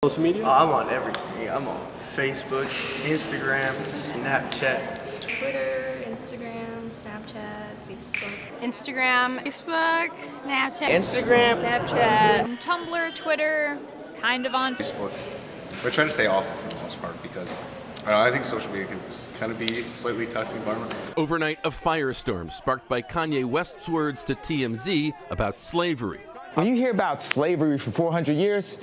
Social media? I'm on everything. I'm on Facebook, Instagram, Snapchat. Twitter, Instagram, Snapchat, Facebook. Instagram, Facebook, Snapchat, Instagram, Snapchat, Tumblr, Twitter, kind of on Facebook. I try to stay off it for the most part because I think social media can kind of be a slightly toxic environment. Overnight, a firestorm sparked by Kanye West's words to TMZ about slavery. when you hear about slavery for 400 years,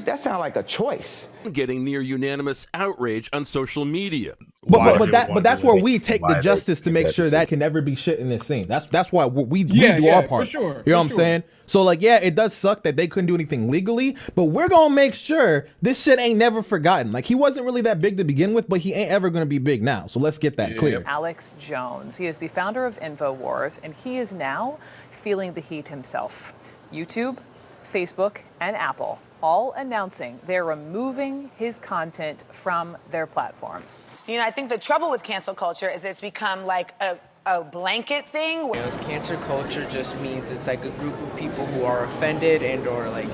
that sounds like a choice. Getting near unanimous outrage on social media. But that's where we take the justice to make sure that can never be shit in this scene. That's why we do our part. For sure. You know what I'm saying? So like, yeah, it does suck that they couldn't do anything legally, but we're gonna make sure this shit ain't never forgotten. Like, he wasn't really that big to begin with, but he ain't ever gonna be big now. So let's get that clear. Alex Jones. He is the founder of InfoWars, and he is now feeling the heat himself. YouTube, Facebook, and Apple all announcing they're removing his content from their platforms. Stina, I think the trouble with cancel culture is it's become like a blanket thing. Cancel culture just means it's like a group of people who are offended and or like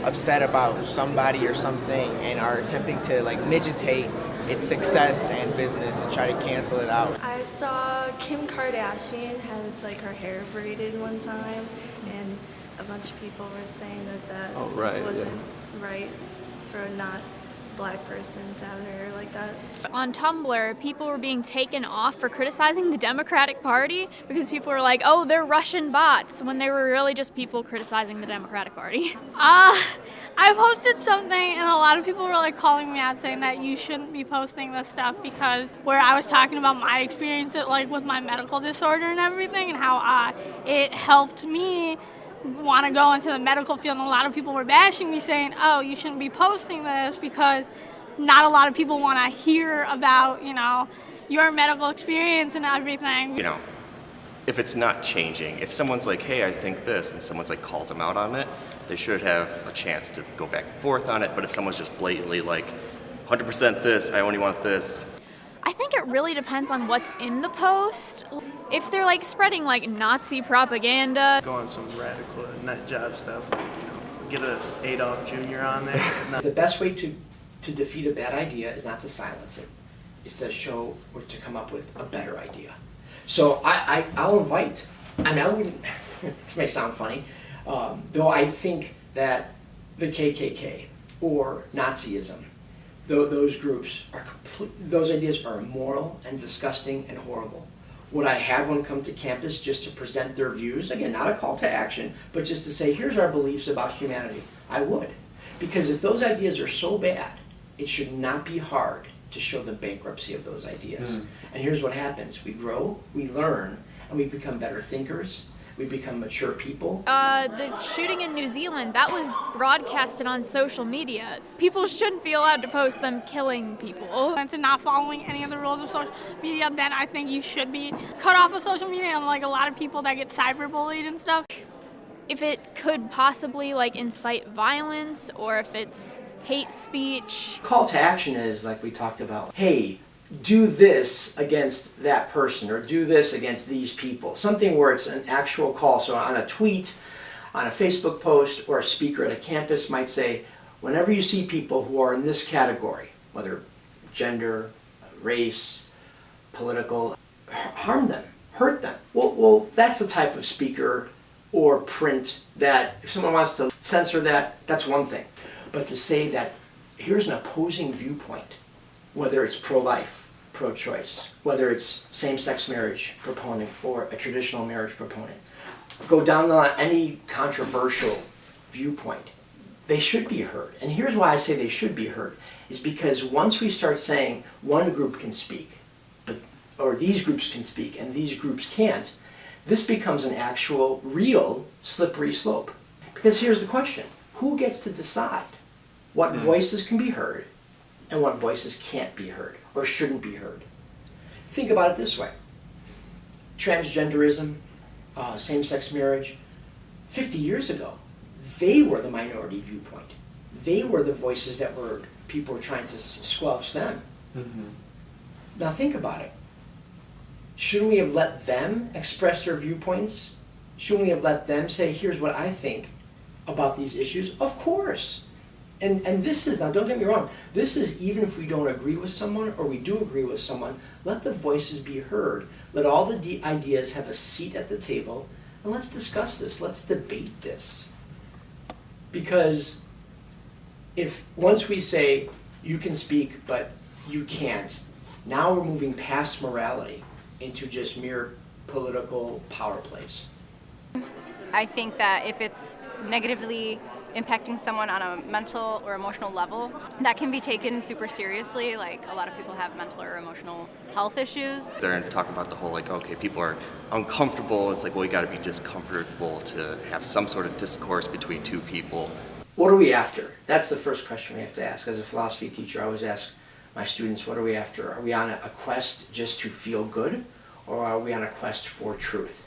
upset about somebody or something and are attempting to like midgetate its success and business and try to cancel it out. I saw Kim Kardashian had like her hair braided one time, and a bunch of people were saying that wasn't right for a not black person to have their hair like that. On Tumblr, people were being taken off for criticizing the Democratic Party because people were like, oh, they're Russian bots, when they were really just people criticizing the Democratic Party. I posted something and a lot of people were like calling me out saying that you shouldn't be posting this stuff because where I was talking about my experience like with my medical disorder and everything and how it helped me want to go into the medical field, and a lot of people were bashing me saying, oh, you shouldn't be posting this because not a lot of people want to hear about, your medical experience and everything. If it's not changing, if someone's like, hey, I think this, and someone's like calls them out on it, they should have a chance to go back and forth on it. But if someone's just blatantly like, 100% this, I only want this. I think it really depends on what's in the post. If they're like spreading like Nazi propaganda, Go on some radical nut job stuff, like, get a Adolf Jr. on there. The best way to defeat a bad idea is not to silence it. It's to show or to come up with a better idea. So I'll invite, I wouldn't, this may sound funny, though I think that the KKK or Nazism, those groups those ideas are immoral and disgusting and horrible. Would I have one come to campus just to present their views? Again, not a call to action, but just to say, here's our beliefs about humanity. I would. Because if those ideas are so bad, it should not be hard to show the bankruptcy of those ideas. And here's what happens. We grow, we learn, and we become better thinkers. We become mature people. the shooting in New Zealand, that was broadcasted on social media. People shouldn't be allowed to post them killing people. And to not following any of the rules of social media, then I think you should be cut off of social media, and like a lot of people that get cyberbullied and stuff. If it could possibly like incite violence or if it's hate speech. Call to action is like we talked about. Hey, do this against that person or do this against these people. Something where it's an actual call. So on a tweet, on a Facebook post, or a speaker at a campus might say, whenever you see people who are in this category, whether gender, race, political, harm them, hurt them. Well, that's the type of speaker or print that if someone wants to censor that, that's one thing. But to say that here's an opposing viewpoint, whether it's pro-life, pro-choice, whether it's same-sex marriage proponent or a traditional marriage proponent, go down the line, any controversial viewpoint, they should be heard. And here's why I say they should be heard, is because once we start saying one group can speak, or these groups can speak and these groups can't, this becomes an actual, real slippery slope. Because here's the question, who gets to decide what voices can be heard and what voices can't be heard or shouldn't be heard? Think about it this way. Transgenderism, same-sex marriage, 50 years ago, they were the minority viewpoint. They were the voices that people were trying to squelch them. Now think about it. Shouldn't we have let them express their viewpoints? Shouldn't we have let them say, here's what I think about these issues? Of course. And this is, now don't get me wrong, this is even if we don't agree with someone or we do agree with someone, let the voices be heard. Let all the ideas have a seat at the table, and let's discuss this. Let's debate this. Because if once we say, you can speak, but you can't, now we're moving past morality into just mere political power plays. I think that if it's negatively impacting someone on a mental or emotional level, that can be taken super seriously. Like, a lot of people have mental or emotional health issues. They're talking about the whole, like, okay, people are uncomfortable. It's like, well, you got to be discomfortable to have some sort of discourse between two people. What are we after? That's the first question we have to ask. As a philosophy teacher, I always ask my students, what are we after? Are we on a quest just to feel good, or are we on a quest for truth?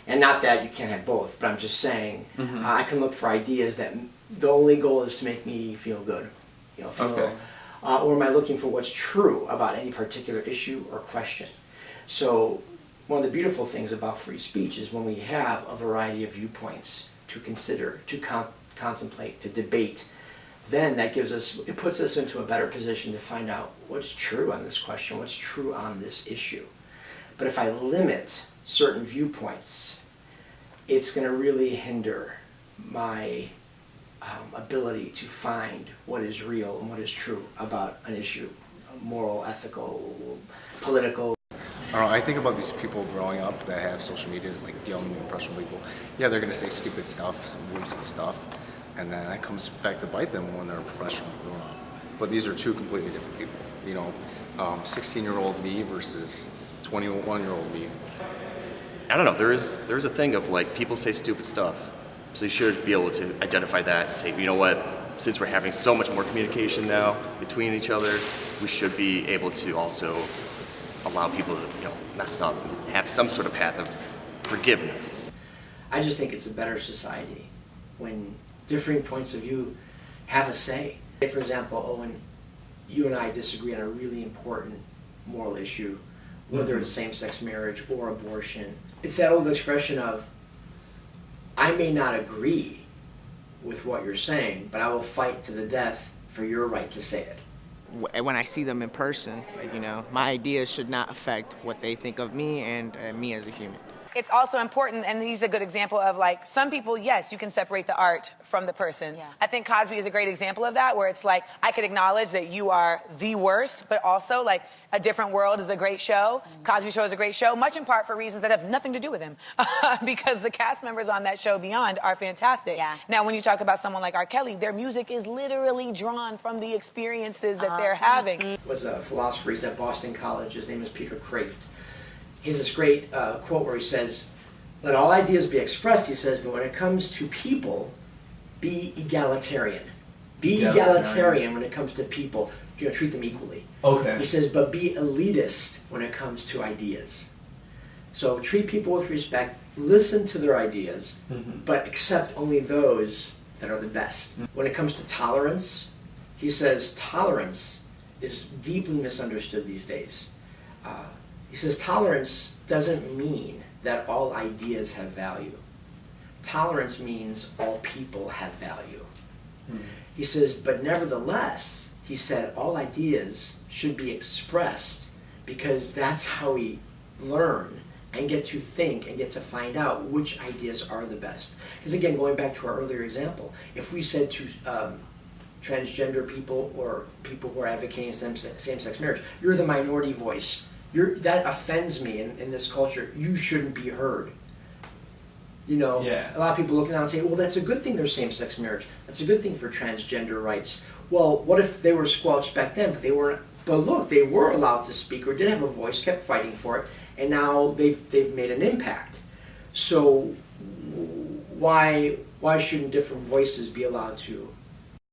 And not that you can't have both, but I'm just saying, I can look for ideas that the only goal is to make me feel good, or am I looking for what's true about any particular issue or question? So one of the beautiful things about free speech is when we have a variety of viewpoints to consider, to contemplate, to debate, then that gives us, it puts us into a better position to find out what's true on this question, what's true on this issue. But if I limit certain viewpoints, it's going to really hinder my ability to find what is real and what is true about an issue, moral, ethical, political. I don't know, I think about these people growing up that have social media as like young, impressionable people. Yeah, they're going to say stupid stuff, some whimsical stuff, and then that comes back to bite them when they're professional and grown up. But these are two completely different people. You know, 16-year-old me versus 21-year-old me. I don't know, there's a thing of, like, people say stupid stuff. So you should be able to identify that and say, you know what, since we're having so much more communication now between each other, we should be able to also allow people to, mess up and have some sort of path of forgiveness. I just think it's a better society when differing points of view have a say. Say, for example, Owen, you and I disagree on a really important moral issue, whether it's same-sex marriage or abortion. It's that old expression of, I may not agree with what you're saying, but I will fight to the death for your right to say it. When I see them in person, my ideas should not affect what they think of me and me as a human. It's also important, and he's a good example of, like, some people, yes, you can separate the art from the person. Yeah. I think Cosby is a great example of that, where it's like, I could acknowledge that you are the worst, but also, like, A Different World is a great show. Cosby Show is a great show, much in part for reasons that have nothing to do with him. Because the cast members on that show Beyond are fantastic. Yeah. Now, when you talk about someone like R. Kelly, their music is literally drawn from the experiences that they're having. Was a philosopher, he's at Boston College, his name is Peter Kraft. He has this great quote where he says, let all ideas be expressed, he says, but when it comes to people, be egalitarian. Be egalitarian when it comes to people. Treat them equally. Okay. He says, but be elitist when it comes to ideas. So treat people with respect, listen to their ideas, but accept only those that are the best. When it comes to tolerance, he says tolerance is deeply misunderstood these days. He says tolerance doesn't mean that all ideas have value. Tolerance means all people have value. He says, but nevertheless, he said, all ideas should be expressed because that's how we learn and get to think and get to find out which ideas are the best. Because again, going back to our earlier example, if we said to transgender people or people who are advocating same-sex marriage, you're the minority voice, that offends me in this culture, you shouldn't be heard. A lot of people look down and say, well, that's a good thing there's same-sex marriage. That's a good thing for transgender rights. Well, what if they were squelched back then, but they weren't? But look, they were allowed to speak or did have a voice, kept fighting for it, and now they've made an impact. So why shouldn't different voices be allowed to